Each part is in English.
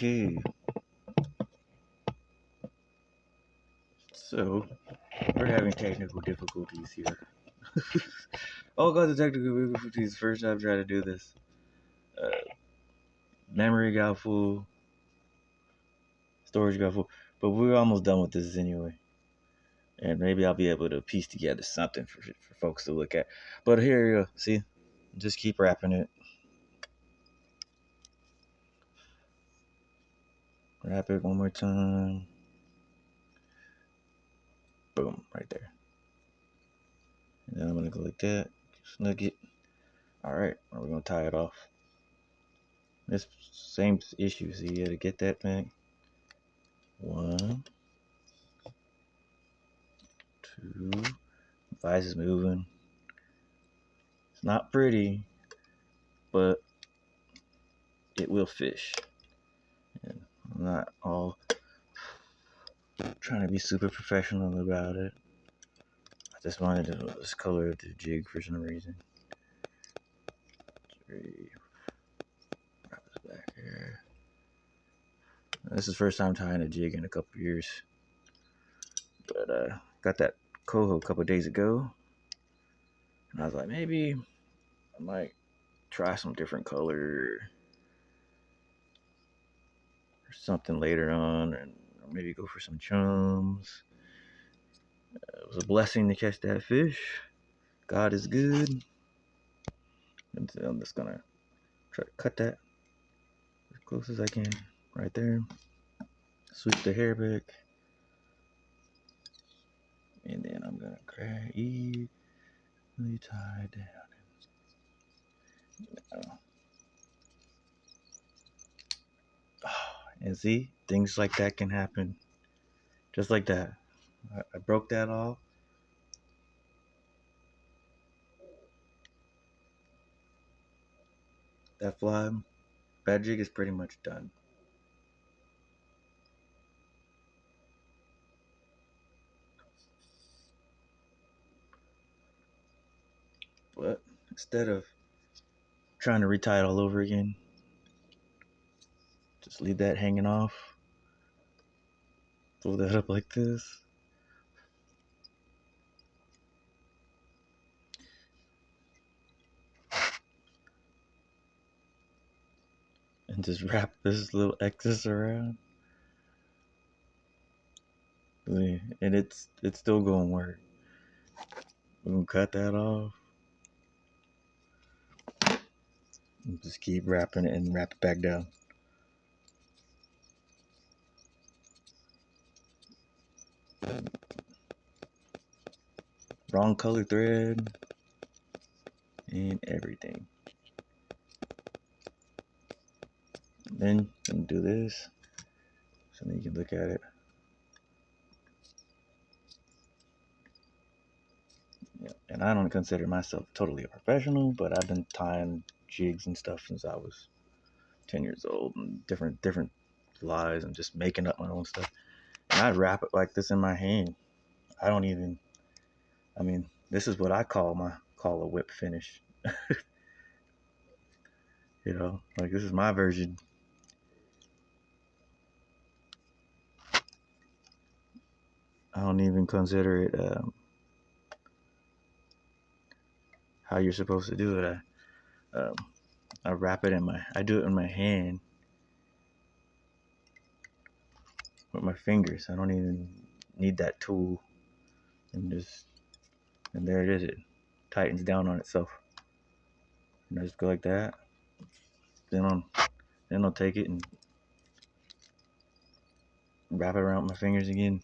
Okay, so we're having technical difficulties here. All kinds of technical difficulties. First time trying to do this. Memory got full, storage got full, but we're almost done with this anyway. And maybe I'll be able to piece together something for folks to look at. But here you go. See, just keep wrapping it. Wrap it one more time. Boom, right there. And then I'm gonna go like that. Snug it. All right, we're gonna tie it off. This same issue. See, you gotta get that thing. 1, 2. Vice is moving. It's not pretty, but it will fish. And I'm not all trying to be super professional about it. I just wanted to just color the jig for some reason. 3. Wrap this back here. This is the first time tying a jig in a couple years. But got that coho a couple days ago. And I was like, maybe I might try some different color or something later on, and maybe go for some chums. It was a blessing to catch that fish. God is good. And so I'm just gonna try to cut that as close as I can right there. Switch the hair back. And then I'm gonna gradually tie down. And see, things like that can happen. Just like that. I broke that off. That fly, that jig is pretty much done. But instead of trying to retie it all over again, just leave that hanging off. Pull that up like this. And just wrap this little excess around. And it's still gonna work. We're gonna cut that off. And just keep wrapping it and wrap it back down. Wrong color thread and everything. And then you can do this so then you can look at it. Yeah, and I don't consider myself totally a professional, but I've been tying jigs and stuff since I was 10 years old, and different flies, and just making up my own stuff. And I wrap it like this in my hand. I mean, this is what I call a whip finish. You know, like this is my version. I don't even consider it how you're supposed to do it. I wrap it I do it in my hand with my fingers. I don't even need that tool, and there it is. It tightens down on itself. And I just go like that. Then I'll take it and wrap it around my fingers again.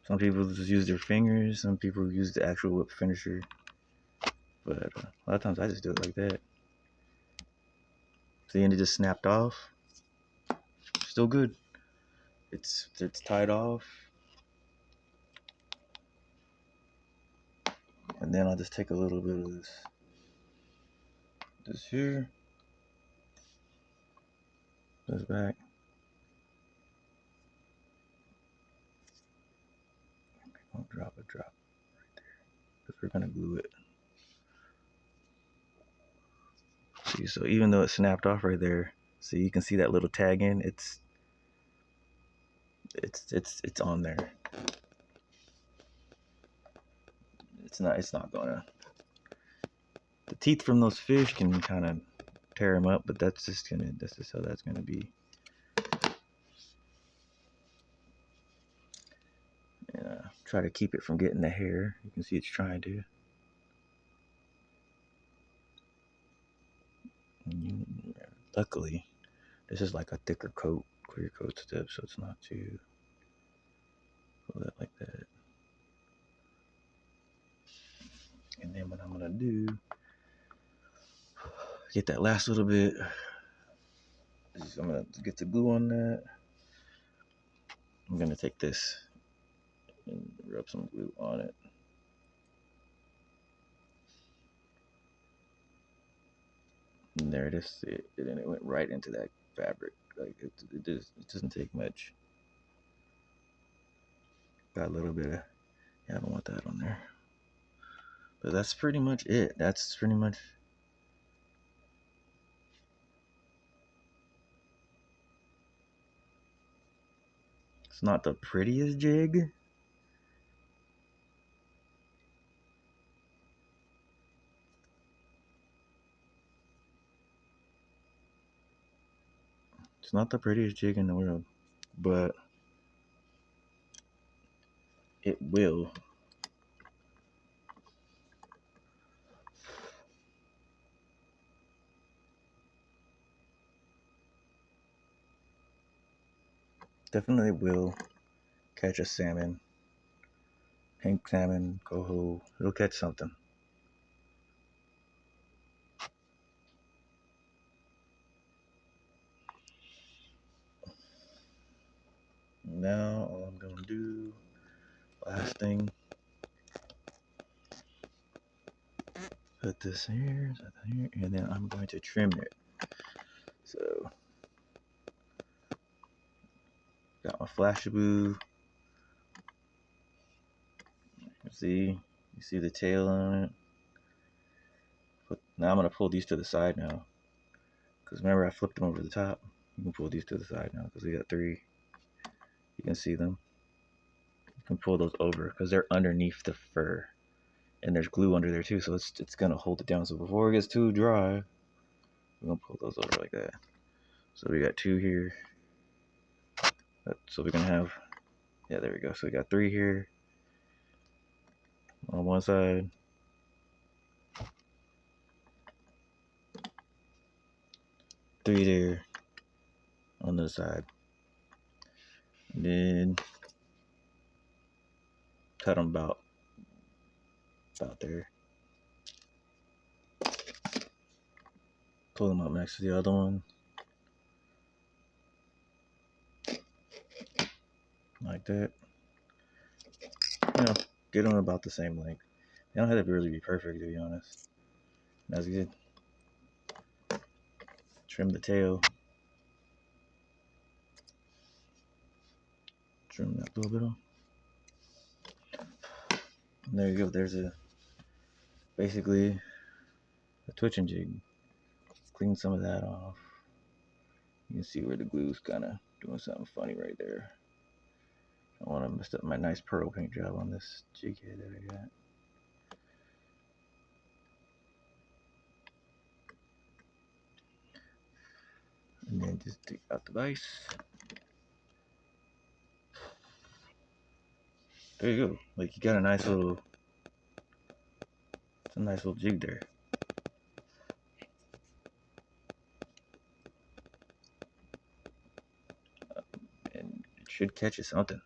Some people just use their fingers. Some people use the actual whip finisher. But a lot of times I just do it like that. See, and it just snapped off. Still good. It's tied off. And then I'll just take a little bit of this here. This back. I'll drop right there. Because we're gonna glue it. See, so even though it snapped off right there, So you can see that little tag in. It's on there. It's not gonna. The teeth from those fish can kind of tear them up, but that's just how that's gonna be. And try to keep it from getting the hair. You can see it's trying to. Luckily, this is like a thicker coat, clear coat step, so it's not too. Pull that like that. And then what I'm gonna do, get that last little bit. I'm gonna get the glue on that. I'm gonna take this and rub some glue on it. And there it is. And then it went right into that fabric. Like it doesn't take much. Got a little bit of, yeah, I don't want that on there. But that's pretty much it. That's pretty much. It's not the prettiest jig. It's not the prettiest jig in the world, but it will. Definitely will catch a salmon. Pink salmon, coho. It'll catch something. Now all I'm gonna do, last thing, put this here, and then I'm going to trim it. So, got my Flashaboo. You see the tail on it. Now I'm gonna pull these to the side now, because remember I flipped them over the top. You can pull these to the side now because we got 3. You can see them. You can pull those over because they're underneath the fur, and there's glue under there too, so it's gonna hold it down. So before it gets too dry, we're gonna pull those over like that. So we got 2 here. So we're gonna have, yeah, there we go. So we got 3 here on one side, 3 there on the other side, and then cut them about there. Pull them up next to the other one, like that. You know, get them about the same length. They don't have to really be perfect, to be honest. That's good. Trim the tail. Trim that little bit off. And there you go. There's basically a twitching jig. Clean some of that off. You can see where the glue's kind of doing something funny right there. I don't want to mess up my nice pearl paint job on this jig head that I got. And then just take out the vise. There you go. Like you got a nice little, it's a nice little jig there. And it should catch you something.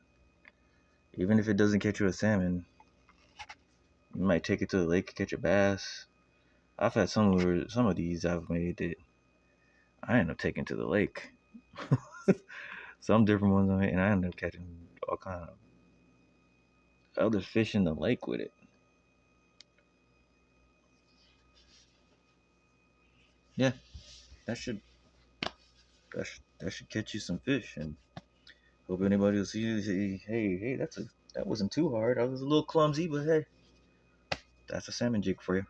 Even if it doesn't catch you a salmon, you might take it to the lake, catch a bass. I've had some of these I've made that I end up taking to the lake. Some different ones I made, and I end up catching all kind of other fish in the lake with it. Yeah, that should catch you some fish, and hope anybody will see you and say, hey, that wasn't too hard. I was a little clumsy, but hey, that's a salmon jig for you.